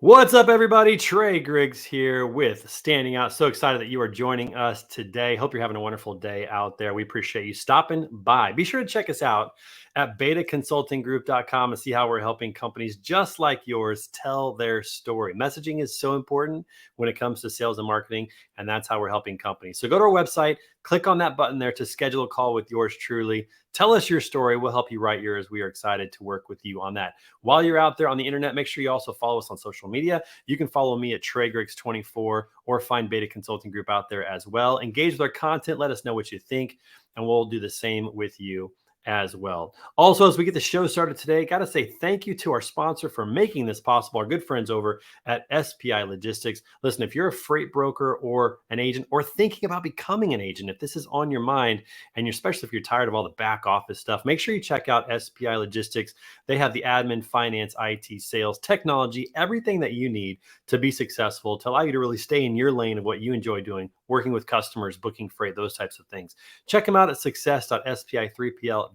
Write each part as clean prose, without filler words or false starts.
What's up, everybody? Trey Griggs here with Standing Out. So excited that you are joining us today. Hope you're having a wonderful day out there. We appreciate you stopping by. Be sure to check us out at betaconsultinggroup.com and see how we're helping companies just like yours tell their story. Messaging is so important when it comes to sales and marketing, and that's how we're helping companies. So go to our website, click on that button there to schedule a call with yours truly. Tell us your story. We'll help you write yours. We are excited to work with you on that. While you're out there on the internet, make sure you also follow us on social media. You can follow me at TreyGriggs24 or find Beta Consulting Group out there as well. Engage with our content. Let us know what you think, and we'll do the same with you as well. Also, as we get the show started today, got to say thank you to our sponsor for making this possible, our good friends over at SPI Logistics. Listen, if you're a freight broker or an agent or thinking about becoming an agent, if this is on your mind, and especially if you're tired of all the back office stuff, make sure you check out SPI Logistics. They have the admin, finance, IT, sales, technology, everything that you need to be successful, to allow you to really stay in your lane of what you enjoy doing, working with customers, booking freight, those types of things. Check them out at success.spi3pl.com.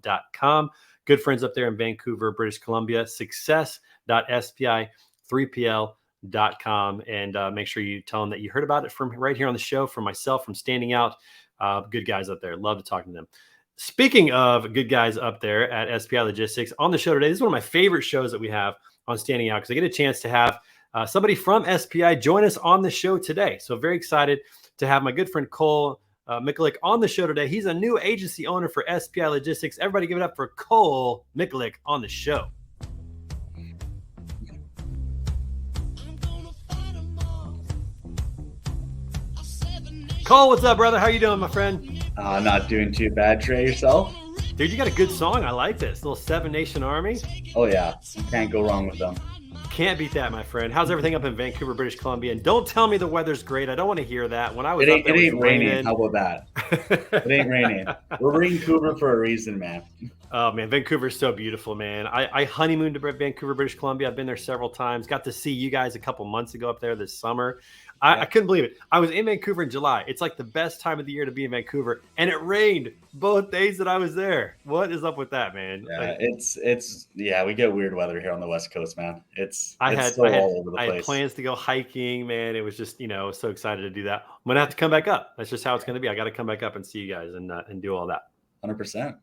Good friends up there in Vancouver, British Columbia, success.spi3pl.com. And make sure you tell them that you heard about it from right here on the show, from myself, from Standing Out. Good guys up there. Love to talk to them. Speaking of good guys up there at SPI Logistics, on the show today, this is one of my favorite shows that we have on Standing Out because I get a chance to have somebody from SPI join us on the show today. So very excited to have my good friend Cole Mikulik on the show today. He's a new agency owner for SPI Logistics. Everybody give it up for Cole Mikulik on the show. Cole, what's up, brother? How you doing, my friend? Not doing too bad. Trey, yourself? Dude, you got a good song. I like this. Little Seven Nation Army. Oh, yeah. Can't go wrong with them. Can't beat that, my friend. How's everything up in Vancouver, British Columbia? And don't tell me the weather's great. I don't want to hear that. When I was up there, it ain't raining. How about that? It ain't raining. We're Vancouver for a reason, man. Oh, man, Vancouver's so beautiful, man. I honeymooned to Vancouver, British Columbia. I've been there several times. Got to see you guys a couple months ago up there this summer. I couldn't believe it. I was in Vancouver in July. It's like the best time of the year to be in Vancouver, and it rained both days that I was there. What is up with that, man? Yeah, we get weird weather here on the West Coast, man. I had all over the place. I had plans to go hiking, man. It was just, so excited to do that. I'm gonna have to come back up. That's just how it's gonna be. I got to come back up and see you guys and do all that. 100%.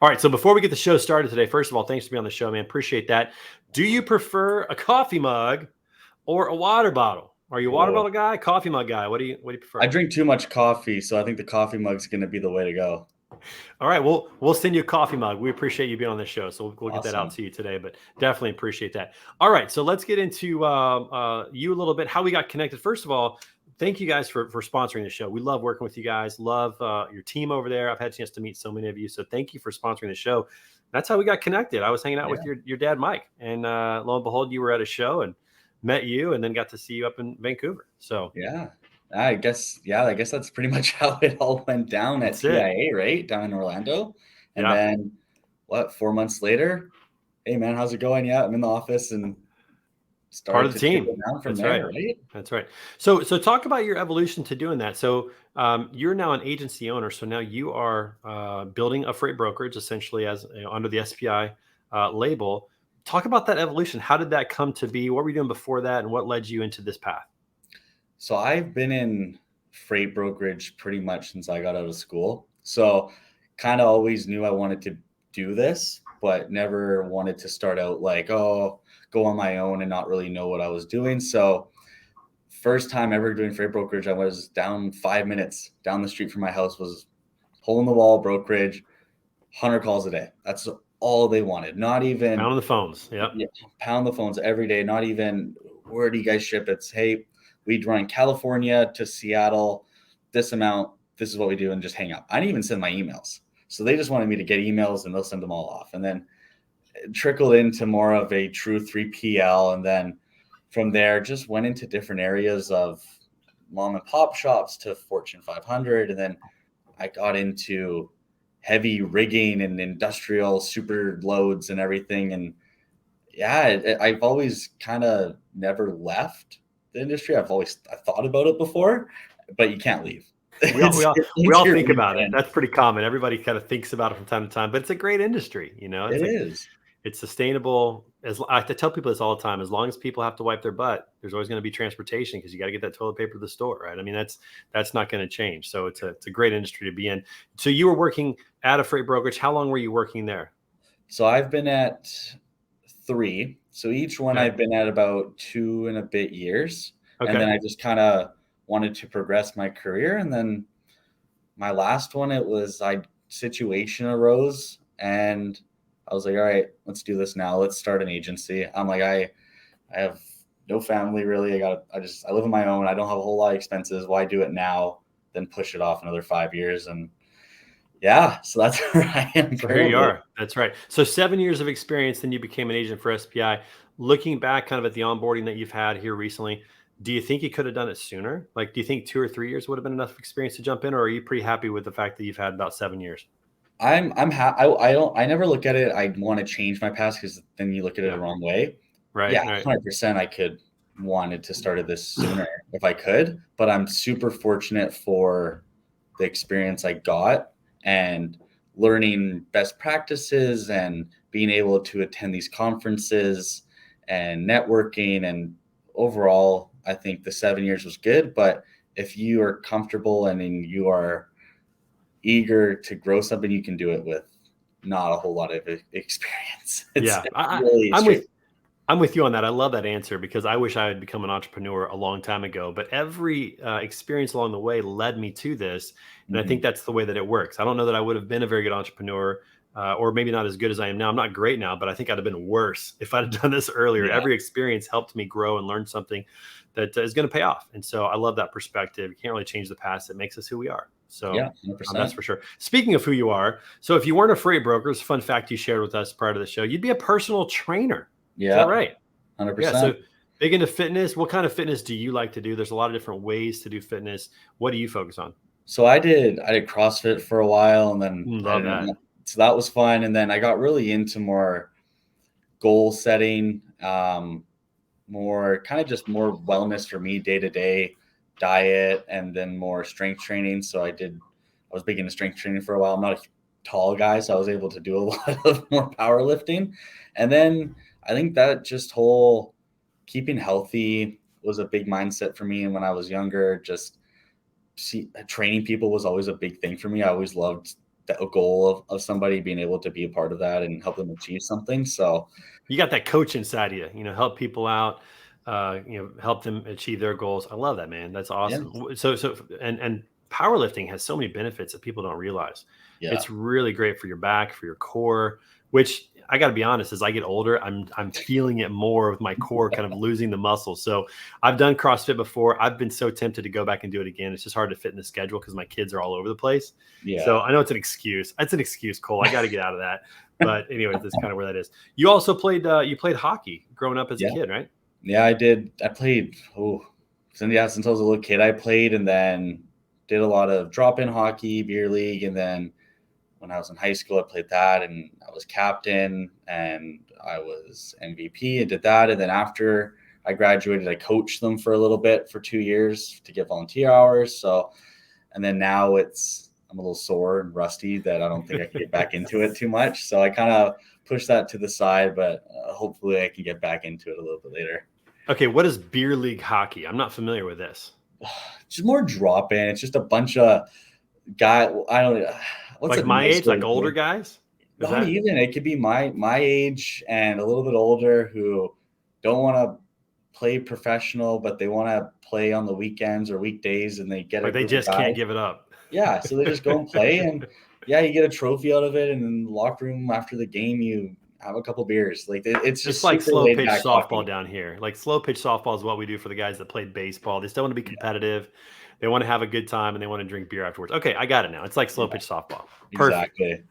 All right. So before we get the show started today, first of all, thanks for being on the show, man. Appreciate that. Do you prefer a coffee mug or a water bottle? Are you a water bottle guy, coffee mug guy? What do you prefer? I drink too much coffee, so I think the coffee mug's going to be the way to go. All right, we'll send you a coffee mug. We appreciate you being on this show, so we'll get that out to you today. But definitely appreciate that. All right, so let's get into you a little bit, how we got connected. First of all, thank you guys for sponsoring the show. We love working with you guys. Love your team over there. I've had a chance to meet so many of you, so thank you for sponsoring the show. That's how we got connected. I was hanging out with your dad, Mike, and lo and behold, you were at a show and met you, and then got to see you up in Vancouver. So I guess that's pretty much how it all went down at TIA, right? Down in Orlando. And then 4 months later, hey man, how's it going? Yeah, I'm in the office and started part of the team. Down from there, right? That's right. So talk about your evolution to doing that. So you're now an agency owner. So now you are building a freight brokerage essentially as under the SPI label. Talk about that evolution. How did that come to be? What were you doing before that, and what led you into this path? So I've been in freight brokerage pretty much since I got out of school. So kind of always knew I wanted to do this, but never wanted to start out like, go on my own and not really know what I was doing. So first time ever doing freight brokerage, I was down 5 minutes down the street from my house, was hole in the wall brokerage, 100 calls a day. That's all they wanted. Not even pound the phones. Pound the phones every day. Not even, where do you guys ship? It's, hey, we'd run California to Seattle, this amount, this is what we do, and just hang up. I didn't even send my emails. So they just wanted me to get emails and they'll send them all off. And then it trickled into more of a true 3PL. And then from there, just went into different areas of mom and pop shops to Fortune 500. And then I got into heavy rigging and industrial super loads and everything. And I've always kind of never left the industry. I thought about it before, but you can't leave. We all think about it. That's pretty common. Everybody kind of thinks about it from time to time, but it's a great industry. It is. It's sustainable. I tell people this all the time. As long as people have to wipe their butt, there's always going to be transportation because you got to get that toilet paper to the store, right? I mean, that's not going to change. So it's a great industry to be in. So you were working at a freight brokerage. How long were you working there? So I've been at 3. So each one Okay. I've been at about 2 and a bit years. And then Okay. I just kind of wanted to progress my career. And then my last one, situation arose and I was like, all right, let's do this now. Let's start an agency. I'm like, I have no family really. I live on my own. I don't have a whole lot of expenses. Why do it now? Then push it off another 5 years. And yeah, so that's where I am So here you currently. are. That's right. So 7 years of experience, then you became an agent for SPI. Looking back kind of at the onboarding that you've had here recently, do you think you could have done it sooner? Like, do you think 2 or 3 years would have been enough experience to jump in, or are you pretty happy with the fact that you've had about 7 years? I never look at it. I want to change my past because then you look at it the Yeah. wrong way. Right. Yeah, Right. 100%. I could wanted to started this sooner if I could, but I'm super fortunate for the experience I got and learning best practices and being able to attend these conferences and networking. And overall, I think the 7 years was good. But if you are comfortable and then you are eager to grow something, you can do it with not a whole lot of experience. It's Yeah. really I'm straight. I'm with you on that. I love that answer because I wish I had become an entrepreneur a long time ago. But every experience along the way led me to this, and I think Mhm. that's the way that it works. I don't know that I would have been a very good entrepreneur, or maybe not as good as I am now. I'm not great now, but I think I'd have been worse if I'd have done this earlier. Yeah, Every experience helped me grow and learn something that is going to pay off. And so I love that perspective. You can't really change the past; it makes us who we are. So yeah, that's 100%. for sure. Speaking of who you are, so if you weren't a freight broker, it's a fun fact you shared with us prior to the show, you'd be a personal trainer. Is that Yeah, right? Yeah. 100%. So big into fitness. What kind of fitness do you like to do? There's a lot of different ways to do fitness. What do you focus on? So I did CrossFit for a while and then I Love that. didn't, so that was fun. And then I got really into more goal setting, more kind of just more wellness for me day to day diet and then more strength training. I was big into strength training for a while. I'm not a tall guy, so I was able to do a lot of more powerlifting. And then I think that just whole keeping healthy was a big mindset for me. And when I was younger, just training people was always a big thing for me. I always loved the goal of somebody being able to be a part of that and help them achieve something. So You got that coach inside of you, help people out, help them achieve their goals. I love that, man. That's yeah, awesome. And powerlifting has so many benefits that people don't realize. yeah, It's really great for your back, for your core, which I got to be honest, as I get older, I'm feeling it more with my core kind of losing the muscle. So I've done CrossFit before. I've been so tempted to go back and do it again. It's just hard to fit in the schedule because my kids are all over the place. So yeah. I know it's an excuse. It's an excuse, Cole. I got to get out of that. But anyways, that's kind of where that is. You also played hockey growing up as a Yeah. kid, right? Yeah, I did. I played, since I was a little kid, I played and then did a lot of drop-in hockey, beer league. And then when I was in high school, I played that and I was captain and I was MVP and did that. And then after I graduated, I coached them for a little bit for 2 years to get volunteer hours. So, and then now I'm a little sore and rusty that I don't think I can get back into it too much. So I kind of pushed that to the side, but hopefully I can get back into it a little bit later. Okay, what is beer league hockey? I'm not familiar with this. Just more drop in. It's just a bunch of I don't know. What's Like a my nice age, way like to put older it? guys? Is Not that even. It could be my age and a little bit older who don't want to play professional, but they want to play on the weekends or weekdays, and they get a like they group of just can't guys. give it up? Yeah, so they just go and play, and yeah, you get a trophy out of it, and in the locker room after the game, you have a couple beers. Like it's It's just like super slow laid pitch back softball hockey. down here. Like slow pitch softball is what we do for the guys that played baseball. They still want to be competitive. They want to have a good time and they want to drink beer afterwards. Okay, I got it now. It's like slow Yeah, pitch softball. Perfect. exactly.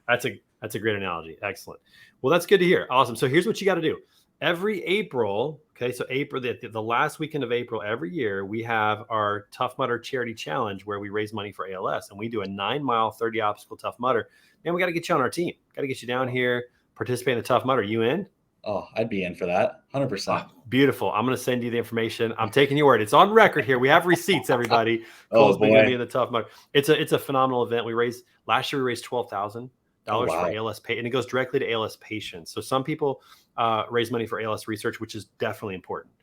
That's a great analogy. Excellent. Well, that's good to hear. Awesome. So here's what you got to do. Every April, okay, so April, the last weekend of April every year, we have our Tough Mudder Charity Challenge where we raise money for ALS, and we do a 9-mile, 30 obstacle Tough Mudder. Man, we got to get you on our team. Got to get you down here, participate in the Tough Mudder. You in? Oh, I'd be in for that, Oh, 100%. beautiful. I'm going to send you the information. I'm taking your word. It's on record here. We have receipts, everybody. Oh Cole's been going to be boy, in the Tough Mudder. It's a phenomenal event. Last year we raised 12,000. Oh, for wow. ALS pay, and it goes directly to ALS patients. So some people raise money for ALS research, which is definitely important,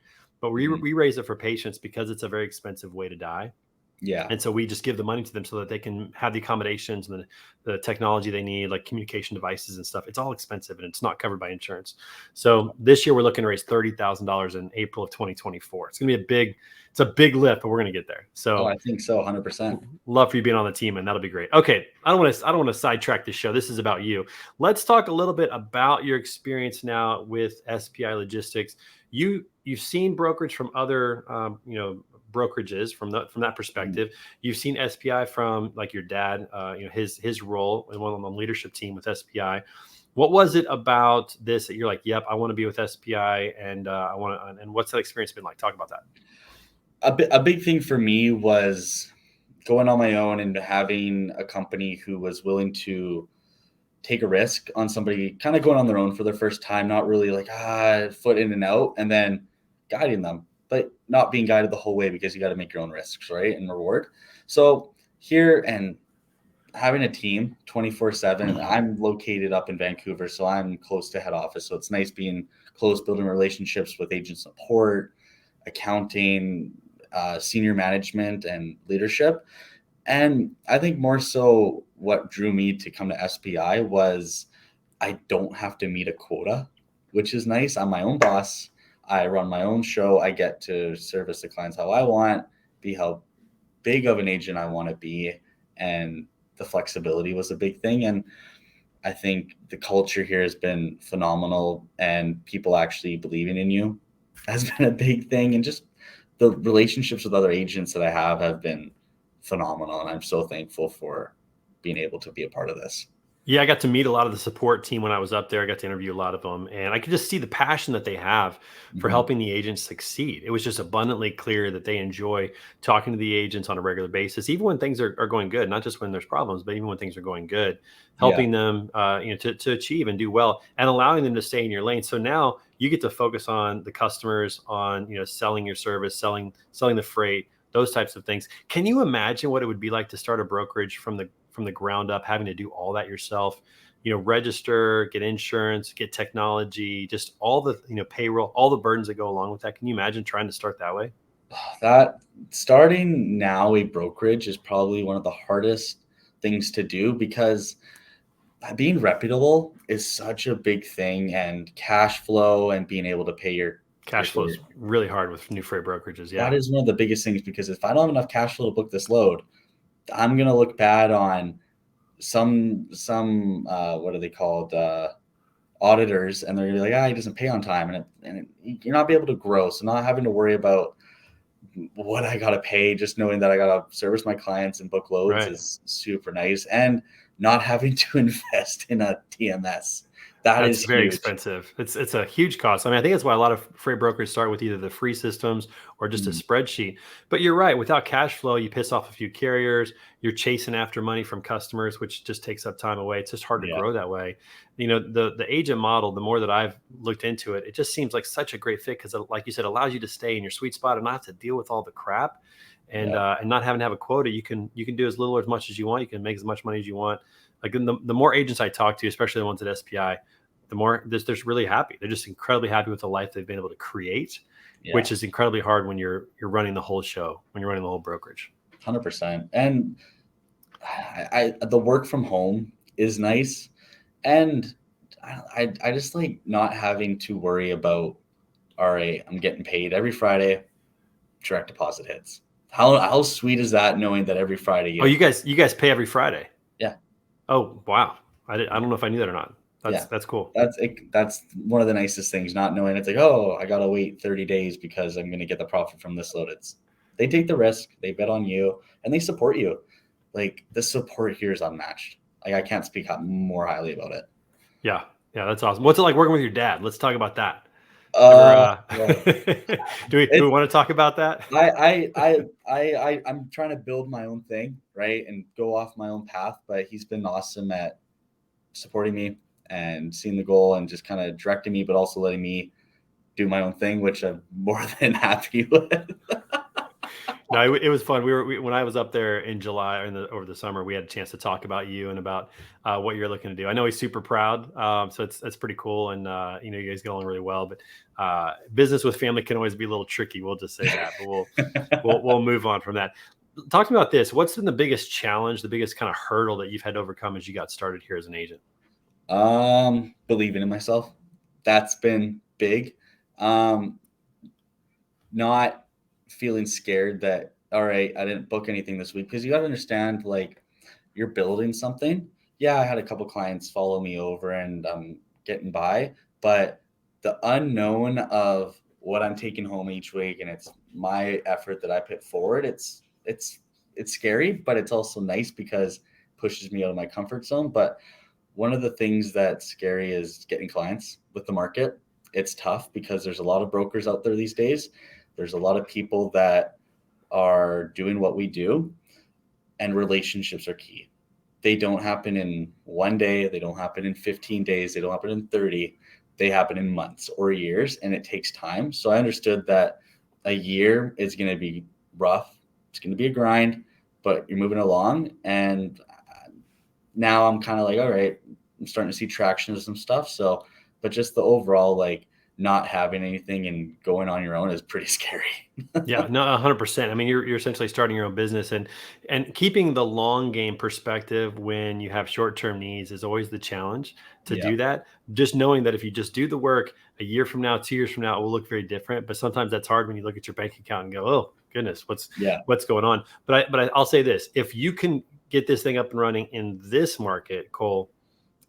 but Mhm. we raise it for patients because it's a very expensive way to die. Yeah. And so we just give the money to them so that they can have the accommodations and the technology they need, like communication devices and stuff. It's all expensive and it's not covered by insurance. So this year we're looking to raise $30,000 in April of 2024. It's going to be it's a big lift, but we're going to get there. Oh, So I think so. 100%. love for you being on the team, and that'll be great. Okay, I don't want to sidetrack this show. This is about you. Let's talk a little bit about your experience now with SPI Logistics. You've seen brokerage from other brokerages from that Mhm. perspective. You've seen SPI from like your dad, his role in one on the leadership team with SPI. What was it about this that you're like, yep, I want to be with SPI, and I want to? And what's that experience been like? Talk about that. A big thing for me was going on my own and having a company who was willing to take a risk on somebody kind of going on their own for their first time, not really like foot in and out, and then guiding them, but not being guided the whole way because you got to make your own risks, right? And reward. So here and having a team 24/7. I'm located up in Vancouver, so I'm close to head office. So it's nice being close, building relationships with agent support, accounting, senior management, and leadership. And I think more so what drew me to come to SPI was I don't have to meet a quota, which is nice. I'm my own boss. I run my own show. I get to service the clients how I want, be how big of an agent I want to be. And the flexibility was a big thing. And I think the culture here has been phenomenal, and people actually believing in you has been a big thing. And just the relationships with other agents that I have been phenomenal. And I'm so thankful for being able to be a part of this. Yeah, I got to meet a lot of the support team when I was up there. I got to interview a lot of them, and I could just see the passion that they have for Mhm. helping the agents succeed. It was just abundantly clear that they enjoy talking to the agents on a regular basis, even when things are going good, not just when there's problems, but even when things are going good, Yeah. helping them to achieve and do well and allowing them to stay in your lane. So now you get to focus on the customers, on selling your service, selling the freight, those types of things. Can you imagine what it would be like to start a brokerage from the ground up, having to do all that yourself, register, get insurance, get technology, just all the, payroll, all the burdens that go along with that? Can you imagine trying to start that way? That starting now a brokerage is probably one of the hardest things to do because being reputable is such a big thing, and cash flow and being able to pay Cash flow is really hard with new freight brokerages. that Yeah. is one of the biggest things, because if I don't have enough cash flow to book this load, I'm gonna look bad on some what are they called, auditors, and they're gonna be like, he doesn't pay on time, you're not be able to grow. So not having to worry about what I gotta pay, just knowing that I gotta service my clients and book loads Right. is super nice, and not having to invest in a TMS. That That's is very huge. expensive. It's a huge cost. I mean, I think that's why a lot of freight brokers start with either the free systems or just a Mm, spreadsheet. But you're right. Without cash flow, you piss off a few carriers. You're chasing after money from customers, which just takes up time away. It's just hard to yeah, grow that way. The agent model, the more that I've looked into it, it just seems like such a great fit because, like you said, allows you to stay in your sweet spot and not have to deal with all the crap, yeah, and not having to have a quota. You can do as little or as much as you want. You can make as much money as you want. Like the more agents I talk to, especially the ones at SPI, the more they're really happy. They're just incredibly happy with the life they've been able to create, yeah, which is incredibly hard when you're running the whole show, when you're running the whole brokerage. 100%. And the work from home is nice, and I just like not having to worry about, all right, I'm getting paid every Friday, direct deposit hits. How sweet is that, knowing that every Friday Oh, you you guys pay every Friday. yeah, Oh, wow. I don't know if I knew that or not. That's yeah. that's cool. That's one of the nicest things, not knowing it's like, oh, I gotta wait 30 days because I'm gonna get the profit from this load. They take the risk, they bet on you, and they support you. Like, the support here is unmatched. Like, I can't speak more highly about it. Yeah. Yeah, that's awesome. What's it like working with your dad? Let's talk about that. Ever Uh, well, do we it's want to talk about that? I'm trying to build my own thing, right, and go off my own path. But he's been awesome at supporting me and seeing the goal and just kind of directing me, but also letting me do my own thing, which I'm more than happy with. No, it was fun. When I was up there in July or over the summer, we had a chance to talk about you and about what you're looking to do. I know he's super proud, so it's pretty cool, and you guys get along really well. But business with family can always be a little tricky. We'll just say that, but we'll move on from that. Talk to me about this. What's been the biggest challenge, the biggest kind of hurdle that you've had to overcome as you got started here as an agent? Believing in myself. That's been big. Not feeling scared that, all right, I didn't book anything this week, because you got to understand, like, you're building something. Yeah, I had a couple clients follow me over and I'm getting by, but the unknown of what I'm taking home each week, and it's my effort that I put forward, it's scary, but it's also nice because it pushes me out of my comfort zone. But one of the things that's scary is getting clients with the market. It's tough because there's a lot of brokers out there these days. There's a lot of people that are doing what we do, and relationships are key. They don't happen in one day. They don't happen in 15 days. They don't happen in 30. They happen in months or years, and it takes time. So I understood that a year is going to be rough. It's going to be a grind, but you're moving along. And now I'm kind of like, all right, I'm starting to see traction of some stuff. So, but just the overall, like, not having anything and going on your own is pretty scary. Yeah, no, 100%. I mean, you're essentially starting your own business, and keeping the long game perspective when you have short-term needs is always the challenge to Yeah. do that. Just knowing that if you just do the work, a year from now, 2 years from now, it will look very different. But sometimes that's hard when you look at your bank account and go, "Oh goodness, what's going on?" But I'll say this: if you can get this thing up and running in this market, Cole,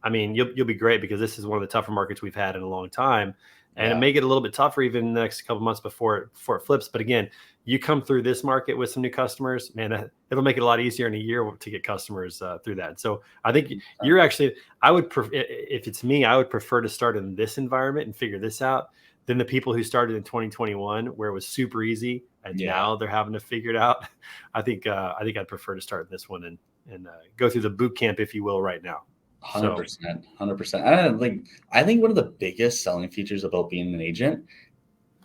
I mean, you'll be great, because this is one of the tougher markets we've had in a long time. And it may get a little bit tougher even in the next couple of months before it flips. But again, you come through this market with some new customers, man, it'll make it a lot easier in a year to get customers through that. So I think you're actually, if it's me, I would prefer to start in this environment and figure this out than the people who started in 2021, where it was super easy and now they're having to figure it out. I think I'd prefer to start in this one and go through the boot camp, if you will, right now. 100%, 100%. I think one of the biggest selling features about being an agent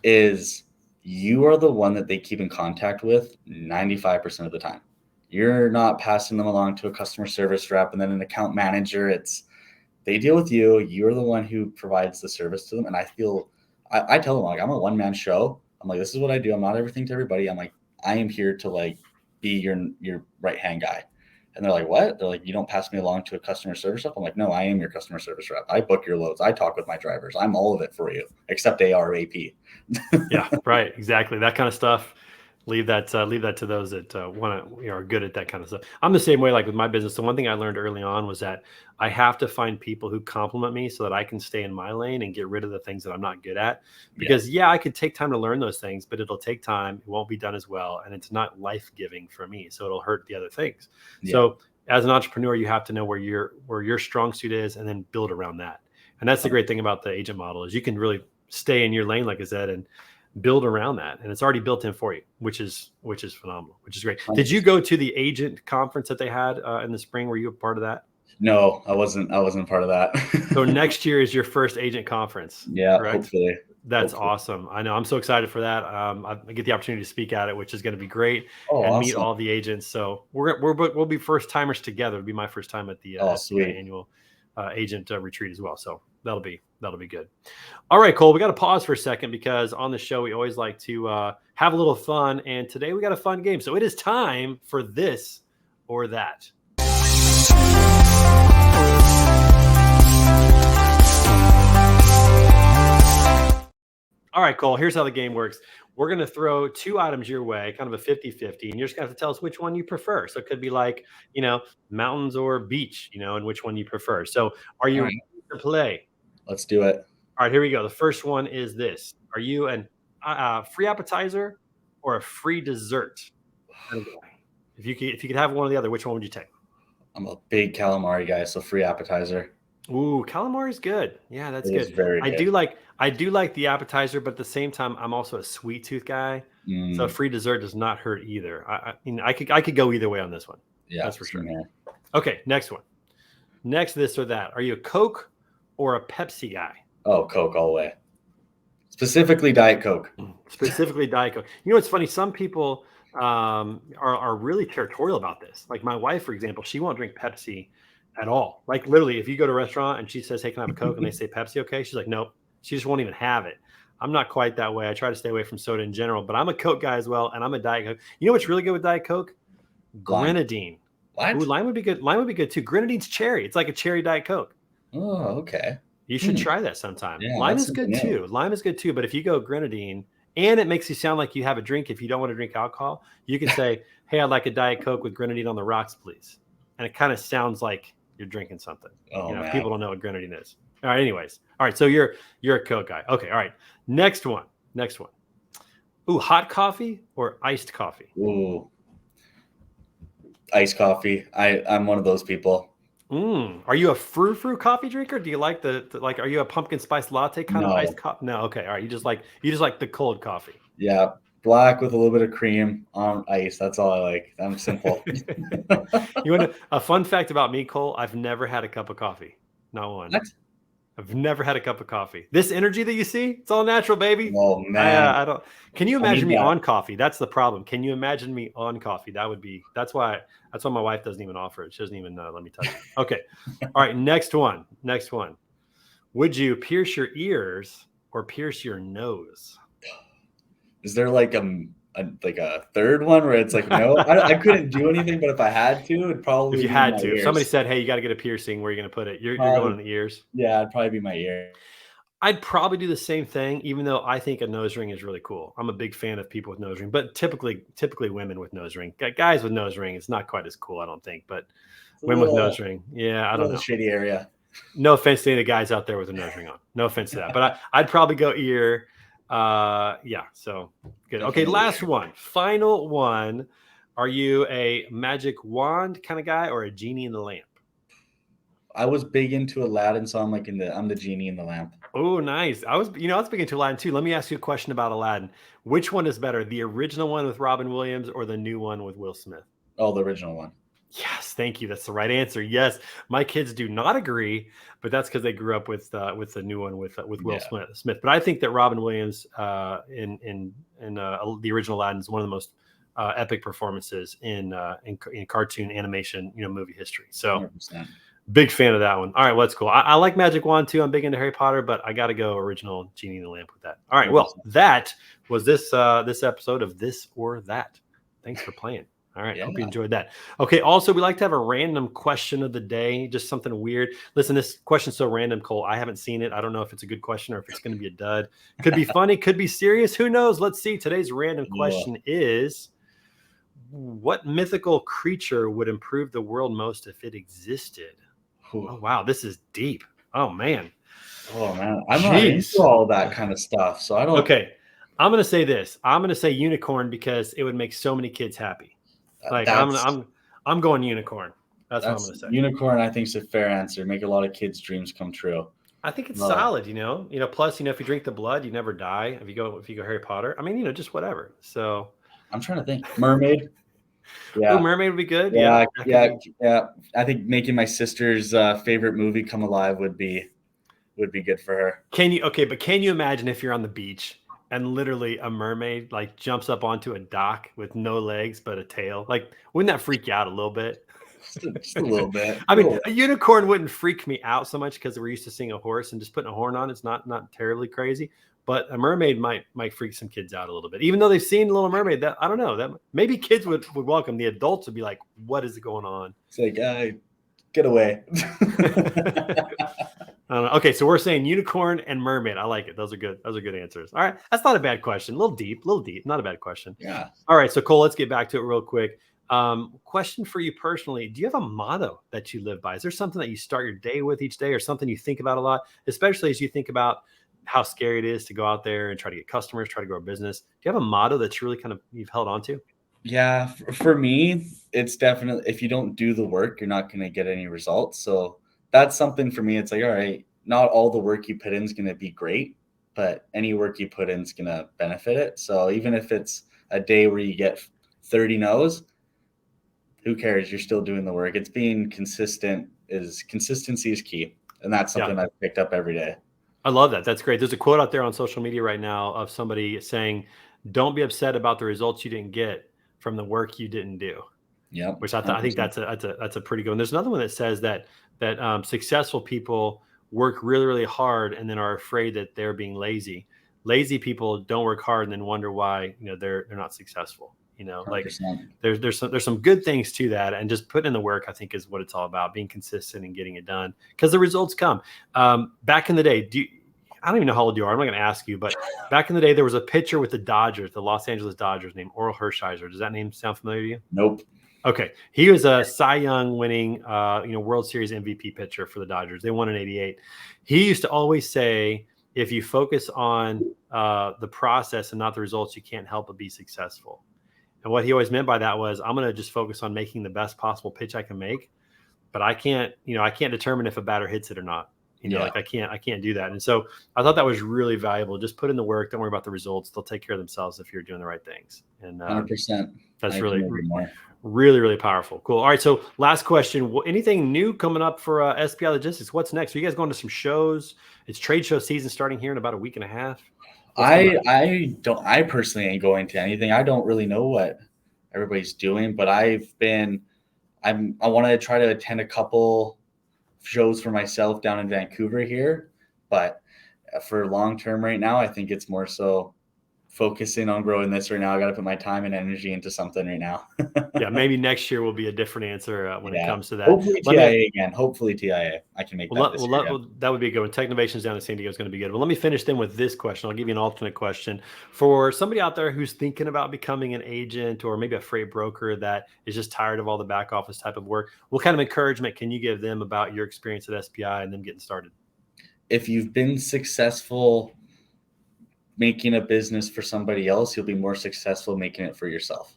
is you are the one that they keep in contact with 95% of the time. You're not passing them along to a customer service rep and then an account manager. They deal with you. You're the one who provides the service to them. And I tell them, like, I'm a one-man show. I'm like, this is what I do. I'm not everything to everybody. I'm like, I am here to, like, be your right-hand guy. And they're like, what? They're like, you don't pass me along to a customer service rep? I'm like, no, I am your customer service rep. I book your loads. I talk with my drivers. I'm all of it for you, except AR, AP. Yeah, right. Exactly. That kind of stuff. Leave that to those that are good at that kind of stuff. I'm the same way. Like with my business, the one thing I learned early on was that I have to find people who compliment me so that I can stay in my lane and get rid of the things that I'm not good at. Because I could take time to learn those things, but it'll take time. It won't be done as well, and it's not life-giving for me. So it'll hurt the other things. Yeah. So as an entrepreneur, you have to know where your strong suit is, and then build around that. And that's the great thing about the agent model, is you can really stay in your lane, like I said, and build around that, and it's already built in for you, which is phenomenal, which is great. 100%. Did you go to the agent conference that they had in the spring? Were you a part of that? No, I wasn't part of that. So next year is your first agent conference. Yeah, correct? Hopefully. That's awesome. I know. I'm so excited for that. I get the opportunity to speak at it, which is going to be great, and awesome. Meet all the agents. So we'll be first timers together. It'll be my first time at the annual agent retreat as well. So that'll be good. All right, Cole, we got to pause for a second, because on the show, we always like to have a little fun. And today we got a fun game. So it is time for this or that. All right, Cole, here's how the game works. We're going to throw two items your way, kind of a 50-50, and you're just going to have to tell us which one you prefer. So it could be like, mountains or beach, and which one you prefer. So are you ready to play? Let's do it. All right, here we go. The first one is this. Are you a free appetizer or a free dessert? If you could have one or the other, which one would you take? I'm a big calamari guy, so free appetizer. Ooh, calamari is good. Yeah, that's good. Very good. I do like the appetizer, but at the same time, I'm also a sweet tooth guy. So free dessert does not hurt either. I could go either way on this one. Yeah, that's for sure. Okay, next one. Next, this or that. Are you a Coke or a Pepsi guy? Oh, Coke all the way. Specifically Diet Coke. Specifically Diet Coke. You know what's funny? Some people are really territorial about this. Like my wife, for example, she won't drink Pepsi at all. Like literally, if you go to a restaurant and she says, "Hey, can I have a Coke?" and they say Pepsi, okay, she's like, "Nope." She just won't even have it. I'm not quite that way. I try to stay away from soda in general, but I'm a Coke guy as well, and I'm a Diet Coke. You know what's really good with Diet Coke? Lime. Grenadine. Ooh, What? lime would be good. Lime would be good too. Grenadine's cherry. It's like a cherry Diet Coke. Oh, okay. You should try that sometime. Yeah, Lime that's is something good new. too. Lime is good too. But if you go grenadine and it makes you sound like you have a drink, if you don't want to drink alcohol, you can say, "Hey, I'd like a Diet Coke with grenadine on the rocks, please." And it kind of sounds like you're drinking something. Oh People man. don't know what grenadine is. All right. Anyways. All right. So you're a Coke guy. Okay. All right. Next one. Next one. Ooh, hot coffee or iced coffee? Ooh, iced coffee. I'm one of those people. Are you a frou-frou coffee drinker? Do you like the like? Are you a pumpkin spice latte kind of iced No. coffee? No. Okay. All right. You just like the cold coffee. Yeah, black with a little bit of cream on ice. That's all I like. I'm simple. You want a fun fact about me, Cole? I've never had a cup of coffee. Not one. What? I've never had a cup of coffee. This energy that you see, it's all natural, baby. Oh I man, I don't. Can you I need imagine me that. on coffee? That's the problem. Can you imagine me on coffee? That's why my wife doesn't even offer it. She doesn't even let me touch it. Okay. All right. Next one. Next one. Would you pierce your ears or pierce your nose? Is there like a third one where it's like no? I couldn't do anything, but if I had to, it'd If probably you be had my to, if somebody ears. said, "Hey, you got to get a piercing," where are you going to put it? You're going Probably, in the ears. yeah, it'd probably be my ear. I'd probably do the same thing, even though I think a nose ring is really cool. I'm a big fan of people with nose ring, but typically women with nose ring. Guys with nose ring, it's not quite as cool, I don't think. But It's a women with nose little, ring, yeah, I don't little know. shitty area. No offense to any of the guys out there with a nose ring on. No offense to that, but I'd probably go ear. Yeah, so good. Okay, Definitely last ear. one, final one. Are you a magic wand kind of guy or a genie in the lamp? I was big into Aladdin, so I'm the genie in the lamp. Oh, nice. I was big into Aladdin too. Let me ask you a question about Aladdin. Which one is better, the original one with Robin Williams or the new one with Will Smith? Oh, the original one. Yes, thank you. That's the right answer. Yes, my kids do not agree, but that's because they grew up with the new one with Will Yeah, Smith. But I think that Robin Williams in the original Aladdin is one of the most epic performances in cartoon animation movie history. So 100%. big fan of that one. All right, well, that's cool. I like Magic Wand too. I'm big into Harry Potter, but I got to go original Genie in the Lamp with that. All right, well, 100%. that was this episode of This or That. Thanks for playing. All right, Yeah. hope you enjoyed that. Okay, also, we like to have a random question of the day, just something weird. Listen, this question's so random, Cole. I haven't seen it. I don't know if it's a good question or if it's going to be a dud. Could be funny, could be serious. Who knows? Let's see. Today's random question is, what mythical creature would improve the world most if it existed? Oh, wow. This is deep. Oh, man. Oh man, I'm not into Jeez. all that kind of stuff, so I don't. Okay. I'm going to say this. I'm going to say unicorn because it would make so many kids happy. Like That's I'm going unicorn. That's what I'm going to say. unicorn. I think is a fair answer. Make a lot of kids' dreams come true. I think it's Uh, solid, plus, if you drink the blood, you never die. If you go Harry Potter, I mean, just whatever. So, I'm trying to think. Mermaid. oh, Yeah, mermaid would be good. Yeah. yeah, That could yeah, be. yeah. I think making my sister's favorite movie come alive would be good for her. But can you imagine if you're on the beach and literally a mermaid like jumps up onto a dock with no legs but a tail? Like, wouldn't that freak you out a little bit? Just a little bit. I mean, a unicorn wouldn't freak me out so much because we're used to seeing a horse and just putting a horn on. It's not terribly crazy, but a mermaid might freak some kids out a little bit, even though they've seen Little Mermaid. That I don't know. That maybe kids would welcome. The adults would be like, "What is going on?" It's like, get away. I don't know. Okay, so we're saying unicorn and mermaid. I like it. Those are good. Those are good answers. All right, that's not a bad question. A little deep. Not a bad question. Yeah. All right, so Cole, let's get back to it real quick. Question for you personally: do you have a motto that you live by? Is there something that you start your day with each day, or something you think about a lot, especially as you think about how scary it is to go out there and try to get customers, try to grow a business? Do you have a motto that's really kind of you've held on to? Yeah, for me, it's definitely if you don't do the work, you're not going to get any results. So that's something for me. It's like, all right, not all the work you put in is going to be great, but any work you put in is going to benefit it. So even if it's a day where you get 30 no's, who cares? You're still doing the work. It's being consistent. Consistency is key, and that's Yeah. something I've picked up every day. I love that. That's great. There's a quote out there on social media right now of somebody saying, "Don't be upset about the results you didn't get. from the work you didn't do. Yep. Which I think that's a pretty good one. There's another one that says that successful people work really, really hard and then are afraid that they're being lazy. Lazy people don't work hard and then wonder why, they're not successful. 100%. Like there's some good things to that, and just putting in the work, I think, is what it's all about, being consistent and getting it done, because the results come. Back in the day, I don't even know how old you are. I'm not going to ask you, but back in the day, there was a pitcher with the Dodgers, the Los Angeles Dodgers, named Oral Hershiser. Does that name sound familiar to you? Nope. Okay. He was a Cy Young winning, World Series MVP pitcher for the Dodgers. They won in '88. He used to always say, if you focus on the process and not the results, you can't help but be successful. And what he always meant by that was, I'm going to just focus on making the best possible pitch I can make, but I can't determine if a batter hits it or not. Like I can't do that. And so I thought that was really valuable. Just put in the work. Don't worry about the results. They'll take care of themselves if you're doing the right things. And 100%. That's really, really powerful. Cool. All right. So last question. Anything new coming up for SPI Logistics? What's next? Are you guys going to some shows? It's trade show season starting here in about a week and a half. I personally ain't going to anything. I don't really know what everybody's doing, but I want to try to attend a couple shows for myself down in Vancouver here, but for long term right now, I think it's more so focusing on growing this right now. I got to put my time and energy into something right now. Yeah, maybe next year will be a different answer when it comes to that. Hopefully TIA again. Hopefully TIA. I can make that this year. That would be a good one. Technovations down in San Diego is going to be good. Well, let me finish then with this question. I'll give you an alternate question. For somebody out there who's thinking about becoming an agent or maybe a freight broker that is just tired of all the back office type of work, what kind of encouragement can you give them about your experience at SPI and them getting started? If you've been successful making a business for somebody else, you'll be more successful making it for yourself.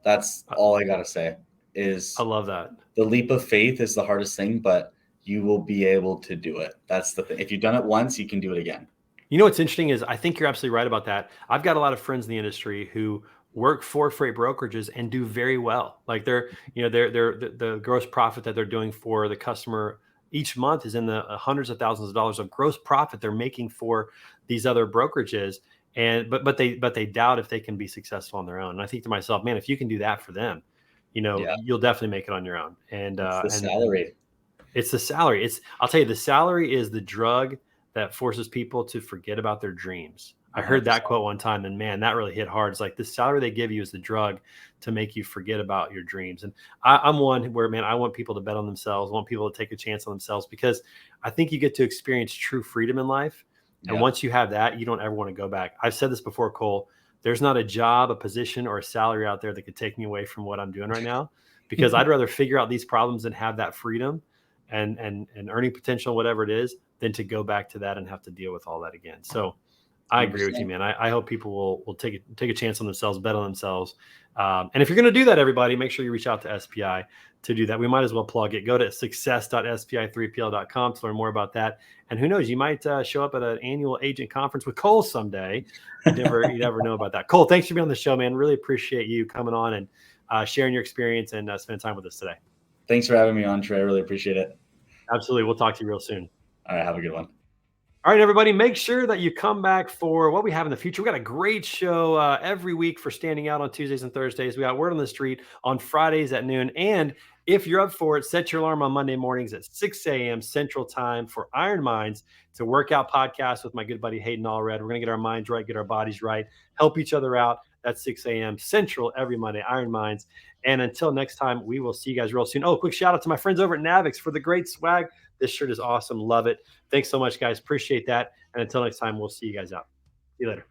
That's all I got to say. I love that. The leap of faith is the hardest thing, but you will be able to do it. That's the thing. If you've done it once, you can do it again. What's interesting is I think you're absolutely right about that. I've got a lot of friends in the industry who work for freight brokerages and do very well. Like they're the gross profit that they're doing for the customer each month is in the hundreds of thousands of dollars of gross profit they're making for these other brokerages. And but they doubt if they can be successful on their own. And I think to myself, man, if you can do that for them, you'll definitely make it on your own. And it's the salary. It's the salary. I'll tell you, the salary is the drug that forces people to forget about their dreams. I heard that quote one time, and man, that really hit hard. It's like the salary they give you is the drug to make you forget about your dreams. And I'm one where, man, I want people to bet on themselves, want people to take a chance on themselves, because I think you get to experience true freedom in life. And once you have that, you don't ever want to go back. I've said this before, Cole, there's not a job, a position, or a salary out there that could take me away from what I'm doing right now, because I'd rather figure out these problems and have that freedom and earning potential, whatever it is, than to go back to that and have to deal with all that again. So I agree with you, man. I hope people will take a chance on themselves, bet on themselves. And if you're going to do that, everybody, make sure you reach out to SPI to do that. We might as well plug it. Go to success.spi3pl.com to learn more about that. And who knows, you might show up at an annual agent conference with Cole someday. You never know about that. Cole, thanks for being on the show, man. Really appreciate you coming on and sharing your experience and spending time with us today. Thanks for having me on, Trey. I really appreciate it. Absolutely. We'll talk to you real soon. All right. Have a good one. All right, everybody, make sure that you come back for what we have in the future. We got a great show every week for Standing Out on Tuesdays and Thursdays. We got Word on the Street on Fridays at noon. And if you're up for it, set your alarm on Monday mornings at 6 a.m. Central Time for Iron Minds. It's a workout podcast with my good buddy Hayden Allred. We're going to get our minds right, get our bodies right, help each other out. That's 6 a.m. Central every Monday, Iron Minds. And until next time, we will see you guys real soon. Oh, quick shout out to my friends over at Navix for the great swag. This shirt is awesome. Love it. Thanks so much, guys. Appreciate that. And until next time, we'll see you guys out. See you later.